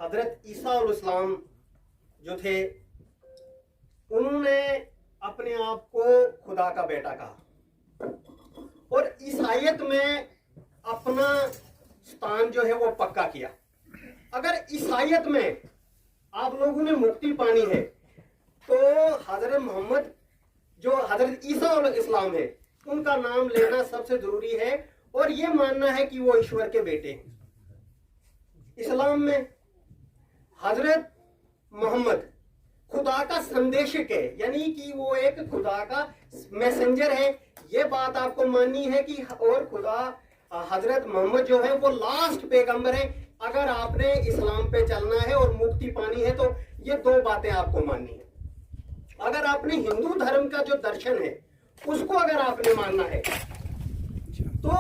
हजरत ईसा अलैहिस्सलाम जो थे, उन्होंने अपने आप को खुदा का बेटा कहा और ईसाइयत में अपना स्थान जो है वो पक्का किया। अगर ईसाइयत में आप लोगों ने मुक्ति पानी है तो हजरत मोहम्मद जो हजरत ईसा अलैहिस्सलाम है उनका नाम लेना सबसे जरूरी है और ये मानना है कि वो ईश्वर के बेटे हैं। इस्लाम में हजरत मोहम्मद खुदा का संदेशक है, यानी कि वो एक खुदा का मैसेंजर है। ये बात आपको माननी है कि और खुदा हजरत मोहम्मद जो है वो लास्ट पैगंबर है। अगर आपने इस्लाम पे चलना है और मुक्ति पानी है तो ये दो बातें आपको माननी है। अगर आपने हिंदू धर्म का जो दर्शन है उसको अगर आपने मानना है तो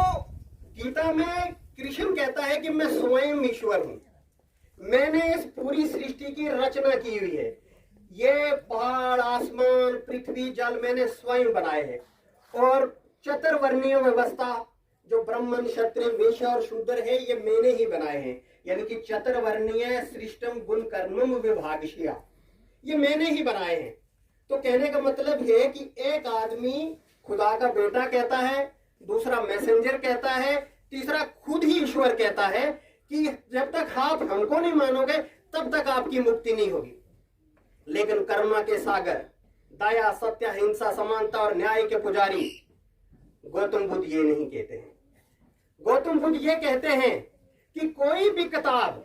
गीता में कृष्ण कहता है कि मैं स्वयं ईश्वर हूं, मैंने इस पूरी सृष्टि की रचना की हुई है। ये पहाड़, आसमान, पृथ्वी, जल मैंने स्वयं बनाए हैं और चतुर्वर्णीय व्यवस्था जो ब्राह्मण, क्षत्रिय, वैश्य और शूद्र है ये मैंने ही बनाए हैं। यानी कि चतुर्वर्णीय सृष्टम गुण कर्मम विभागशिया, ये मैंने ही बनाए हैं। तो कहने का मतलब है कि एक आदमी खुदा का बेटा कहता है, दूसरा मैसेंजर कहता है, तीसरा खुद ही ईश्वर कहता है कि जब तक आप हमको नहीं मानोगे तब तक आपकी मुक्ति नहीं होगी। लेकिन कर्मा के सागर, दया, सत्य, हिंसा, समानता और न्याय के पुजारी गौतम बुद्ध ये नहीं कहते हैं। गौतम बुद्ध ये कहते हैं कि कोई भी किताब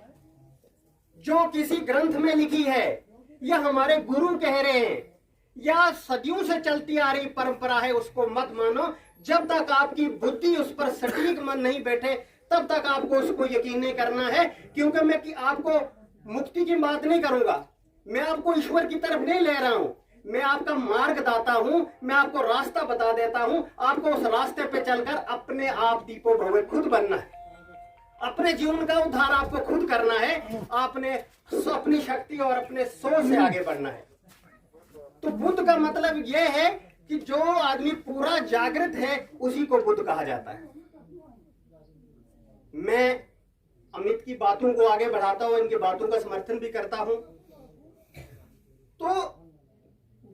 जो किसी ग्रंथ में लिखी है या हमारे गुरु कह रहे हैं या सदियों से चलती आ रही परंपरा है उसको मत मानो। जब तक आपकी बुद्धि उस पर सटीक मन नहीं बैठे तब तक आपको उसको यकीन नहीं करना है। क्योंकि मैं कि आपको मुक्ति की बात नहीं करूंगा, मैं आपको ईश्वर की तरफ नहीं ले रहा हूं, मैं आपका मार्गदाता हूं, मैं आपको रास्ता बता देता हूं। आपको उस रास्ते पे चलकर अपने आप दीपो भवे खुद बनना है, अपने जीवन का उद्धार आपको खुद करना है। आपने अपनी शक्ति और अपने सोच से आगे बढ़ना है। तो बुद्ध का मतलब यह है कि जो आदमी पूरा जागृत है उसी को बुद्ध कहा जाता है। मैं अमित की बातों को आगे बढ़ाता हूं, इनकी बातों का समर्थन भी करता हूं। तो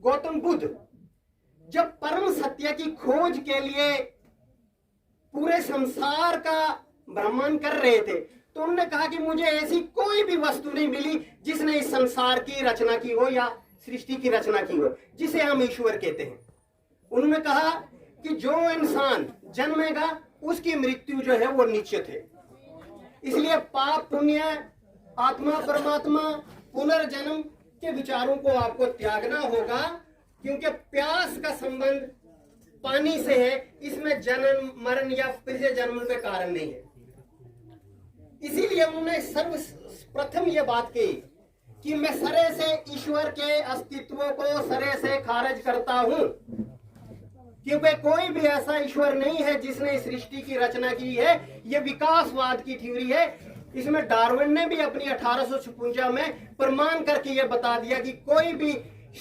गौतम बुद्ध जब परम सत्य की खोज के लिए पूरे संसार का भ्रमण कर रहे थे तो उन्होंने कहा कि मुझे ऐसी कोई भी वस्तु नहीं मिली जिसने इस संसार की रचना की हो या सृष्टि की रचना की हो जिसे हम ईश्वर कहते हैं। उन्होंने कहा कि जो इंसान जन्मेगा उसकी मृत्यु जो है वो निश्चित है। इसलिए पाप, पुण्य, आत्मा, परमात्मा, पुनर्जन्म के विचारों को आपको त्यागना होगा, क्योंकि प्यास का संबंध पानी से है। इसमें जन्म, मरण या फिर से जन्म के कारण नहीं है। इसीलिए उन्होंने सर्वप्रथम यह बात कही कि मैं सरे से ईश्वर के अस्तित्व को सरे से खारिज करता हूं, क्योंकि कोई भी ऐसा ईश्वर नहीं है जिसने इस सृष्टि की रचना की है। यह विकासवाद की थ्योरी है। इसमें डार्विन ने भी अपनी 1856 में प्रमाण करके यह बता दिया कि कोई भी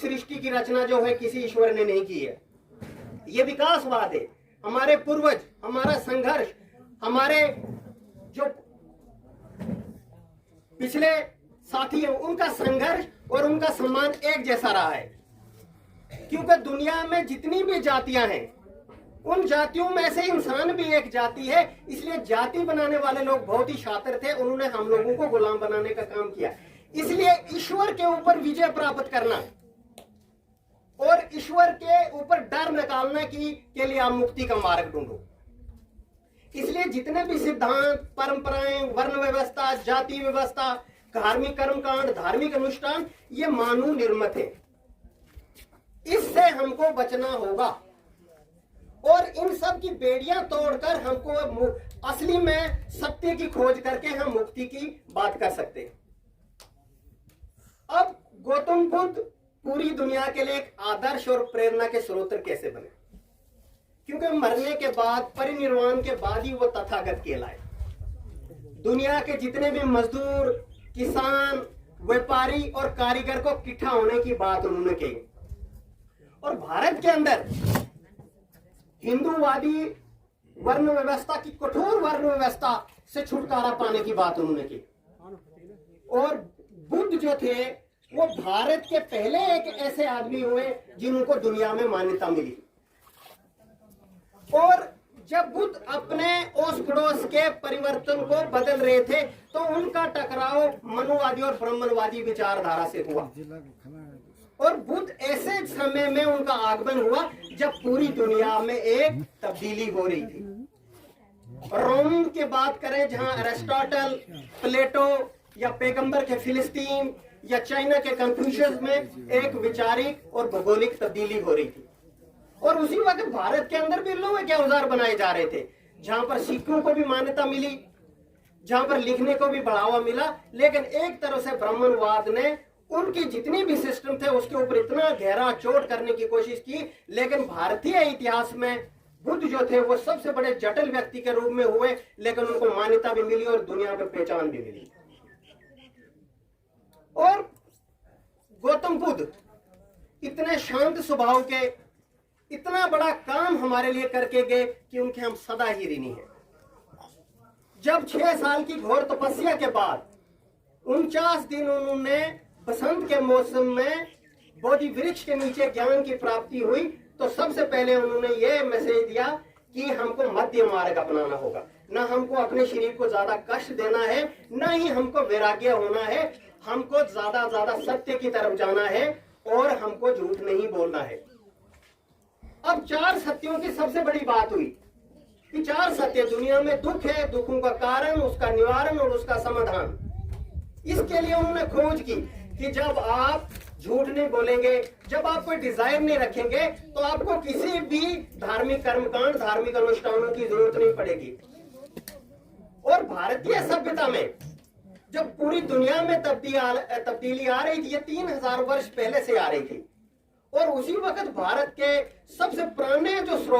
सृष्टि की रचना जो है किसी ईश्वर ने नहीं की है। यह विकासवाद है। हमारे पूर्वज, हमारा संघर्ष, हमारे जो पिछले साथी हैं उनका संघर्ष और उनका सम्मान एक जैसा रहा है। क्योंकि दुनिया में जितनी भी जातियां हैं उन जातियों में से इंसान भी एक जाति है। इसलिए जाति बनाने वाले लोग बहुत ही शातिर थे, उन्होंने हम लोगों को गुलाम बनाने का काम किया। इसलिए ईश्वर के ऊपर विजय प्राप्त करना और ईश्वर के ऊपर डर निकालने के लिए आप मुक्ति का मार्ग ढूंढो। इसलिए जितने भी सिद्धांत, परंपराएं, वर्ण व्यवस्था, जाति व्यवस्था, धार्मिक कर्मकांड, धार्मिक अनुष्ठान, ये मानव निर्मित है। इससे हमको बचना होगा और इन सब की बेड़ियां तोड़कर हमको असली में सत्य की खोज करके हम मुक्ति की बात कर सकते हैं। अब गौतम बुद्ध पूरी दुनिया के लिए एक आदर्श और प्रेरणा के स्रोत कैसे बने? क्योंकि मरने के बाद, परिनिर्वाण के बाद ही वो तथागत कहलाए। दुनिया के जितने भी मजदूर, किसान, व्यापारी और कारीगर को इकट्ठा होने की बात उन्होंने कही। और भारत के अंदर हिंदूवादी वर्ण व्यवस्था की, कठोर वर्ण व्यवस्था से छुटकारा पाने की बात उन्होंने की। और बुद्ध जो थे वो भारत के पहले एक ऐसे आदमी हुए जिनको दुनिया में मान्यता मिली। और जब बुद्ध अपने ओस पड़ोस के परिवर्तन को बदल रहे थे तो उनका टकराव मनुवादी और ब्राह्मणवादी विचारधारा से हुआ। और बुद्ध ऐसे समय में उनका आगमन हुआ जब पूरी दुनिया में एक तब्दीली हो रही थी। रोम की बात करें जहां अरिस्टोटल, प्लेटो या पैगंबर के फिलिस्तीन या चाइना के कन्फ्यूशियस में एक विचारिक और भौगोलिक तब्दीली हो रही थी। और उसी वक्त भारत के अंदर भी लोहे के औजार बनाए जा रहे थे, जहां पर सिक्कों को भी मान्यता मिली, जहां पर लिखने को भी बढ़ावा मिला। लेकिन एक तरह से ब्राह्मणवाद ने उनके जितने भी सिस्टम थे उसके ऊपर इतना गहरा चोट करने की कोशिश की। लेकिन भारतीय इतिहास में बुद्ध जो थे वो सबसे बड़े जटिल व्यक्ति के रूप में हुए, लेकिन उनको मान्यता भी मिली और दुनिया में पहचान भी मिली। और गौतम बुद्ध इतने शांत स्वभाव के, इतना बड़ा काम हमारे लिए करके गए कि उनके हम सदा ही ऋणी हैं। जब 6 साल की घोर तपस्या के बाद 49 दिन उन्होंने बसंत के मौसम में बोधि वृक्ष के नीचे ज्ञान की प्राप्ति हुई, तो सबसे पहले उन्होंने ये मैसेज दिया कि हमको मध्य मार्ग अपनाना होगा। ना हमको अपने शरीर को ज्यादा कष्ट देना है, ना ही हमको वैराग्य होना है। हमको ज्यादा सत्य की तरफ जाना है और हमको झूठ नहीं बोलना है। अब 4 सत्यों की सबसे बड़ी बात हुई कि 4 सत्य दुनिया में दुख है, दुखों का कारण, उसका निवारण और उसका समाधान। इसके लिए उन्होंने खोज की कि जब आप झूठ नहीं बोलेंगे, जब आप कोई डिजायर नहीं रखेंगे, तो आपको किसी भी धार्मिक कर्मकांड, धार्मिक अनुष्ठानों की जरूरत नहीं पड़ेगी। और भारतीय सभ्यता में जब पूरी दुनिया में तब्दीली आ रही थी, ये 3000 वर्ष पहले से आ रही थी। और उसी वक्त भारत के सबसे पुराने जो स्रोत